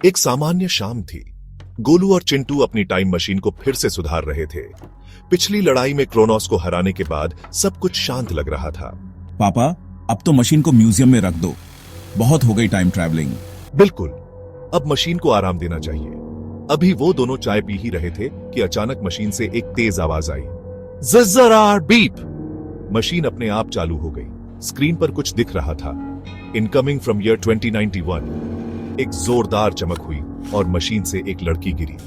एक सामान्य शाम थी। गोलू और चिंटू अपनी टाइम मशीन को फिर से सुधार रहे थे। पिछली लड़ाई में क्रोनोस को हराने के बाद सब कुछ शांत लग रहा था। पापा, अब तो मशीन को म्यूजियम में रख दो। बहुत हो गई टाइम ट्रैवलिंग। बिल्कुल, अब मशीन को आराम देना चाहिए। अभी वो दोनों चाय पी ही रहे थे कि अचानक मशीन से एक तेज आवाज आई, ज़ज़रार बीप। मशीन अपने आप चालू हो गई। स्क्रीन पर कुछ दिख रहा था, इनकमिंग फ्रॉम ईयर 2091। एक जोरदार चमक हुई और मशीन से एक लड़की गिरी।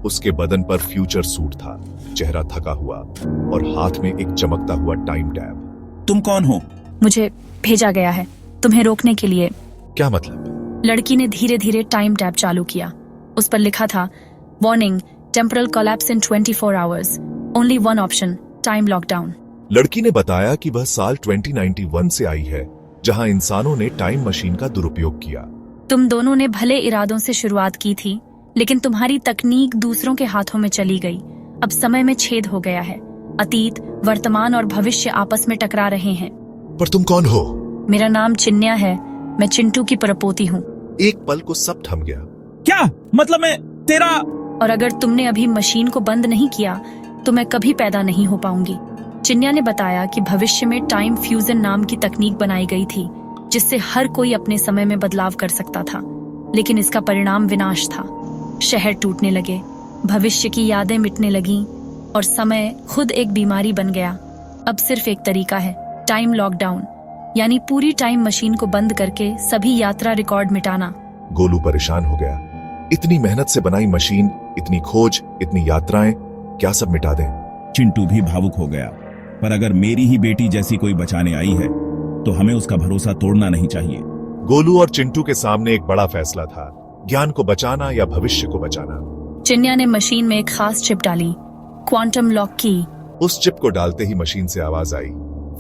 उसके बदन पर फ्यूचर सूट था, चेहरा थका हुआ और हाथ में एक चमकता हुआ टाइम टैब। तुम कौन हो? मुझे भेजा गया है तुम्हें रोकने के लिए। क्या मतलब? लड़की ने धीरे धीरे टाइम टैब चालू किया। उस पर लिखा था, वार्निंग, टेम्परल कोलैप्स इन 24 hours, only one option, time lockdown. लड़की ने बताया कि वह साल 2091 से आई है, जहां इंसानों ने टाइम मशीन का दुरुपयोग किया। तुम दोनों ने भले इरादों से शुरुआत की थी, लेकिन तुम्हारी तकनीक दूसरों के हाथों में चली गई। अब समय में छेद हो गया है। अतीत, वर्तमान और भविष्य आपस में टकरा रहे हैं। पर तुम कौन हो? मेरा नाम चिन्या है। मैं चिंटू की परपोती हूँ। एक पल को सब थम गया। क्या मतलब? मैं तेरा? और अगर तुमने अभी मशीन को बंद नहीं किया तो मैं कभी पैदा नहीं हो पाऊंगी। चिन्या ने बताया कि भविष्य में टाइम फ्यूजन नाम की तकनीक बनाई गई थी, जिससे हर कोई अपने समय में बदलाव कर सकता था। लेकिन इसका परिणाम विनाश था। शहर टूटने लगे, भविष्य की यादें मिटने लगीं और समय खुद एक बीमारी बन गया। अब सिर्फ एक तरीका है, टाइम लॉकडाउन, यानी पूरी टाइम मशीन को बंद करके सभी यात्रा रिकॉर्ड मिटाना। गोलू परेशान हो गया। इतनी मेहनत से बनाई मशीन, इतनी खोज, इतनी यात्राएं, क्या सब मिटा दें? चिंटू भी भावुक हो गया। पर अगर मेरी ही बेटी जैसी कोई बचाने आई है तो हमें उसका भरोसा तोड़ना नहीं चाहिए। गोलू और चिंटू के सामने एक बड़ा फैसला था, ज्ञान को बचाना या भविष्य को बचाना। चिन्या ने मशीन में एक खास चिप डाली, क्वांटम लॉक की। उस चिप को डालते ही मशीन से आवाज आई,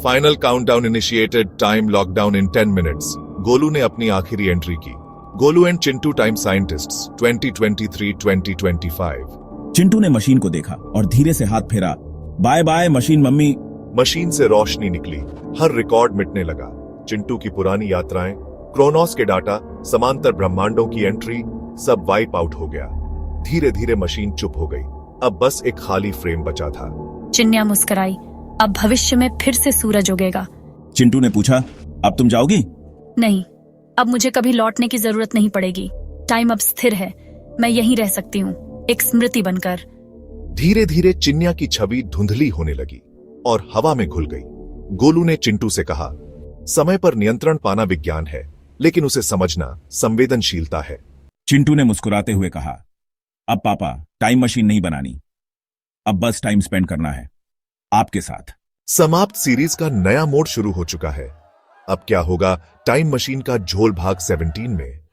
final countdown initiated, time lockdown in 10 minutes. Golu ने अपनी आखिरी एंट्री की। Golu and Chintu time scientists 2023-2025। Chintu ने मशीन को देखा और धीरे से हाथ फेरा। Bye bye machine mummy. Machine से रोशनी निकली, हर रिकॉर्ड मिटने लगा। चिंटू की पुरानी यात्राएं, क्रोनोस के डाटा, समांतर ब्रह्मांडों की एंट्री, सब वाइप आउट हो गया। धीरे धीरे मशीन चुप हो गई। अब बस एक खाली फ्रेम बचा था। चिन्या मुस्कुराई। अब भविष्य में फिर से सूरज उगेगा। चिंटू ने पूछा, अब तुम जाओगी? नहीं, अब मुझे कभी लौटने की जरूरत नहीं पड़ेगी। टाइम अब स्थिर है। मैं यहीं रह सकती हूँ, एक स्मृति बनकर। धीरे धीरे चिन्या की छवि धुंधली होने लगी और हवा में घुल गई। गोलू ने चिंटू से कहा, समय पर नियंत्रण पाना विज्ञान है, लेकिन उसे समझना संवेदनशीलता है। चिंटू ने मुस्कुराते हुए कहा, अब पापा टाइम मशीन नहीं बनानी, अब बस टाइम स्पेंड करना है आपके साथ। समाप्त सीरीज का नया मोड शुरू हो चुका है। अब क्या होगा टाइम मशीन का झोल भाग 17 में?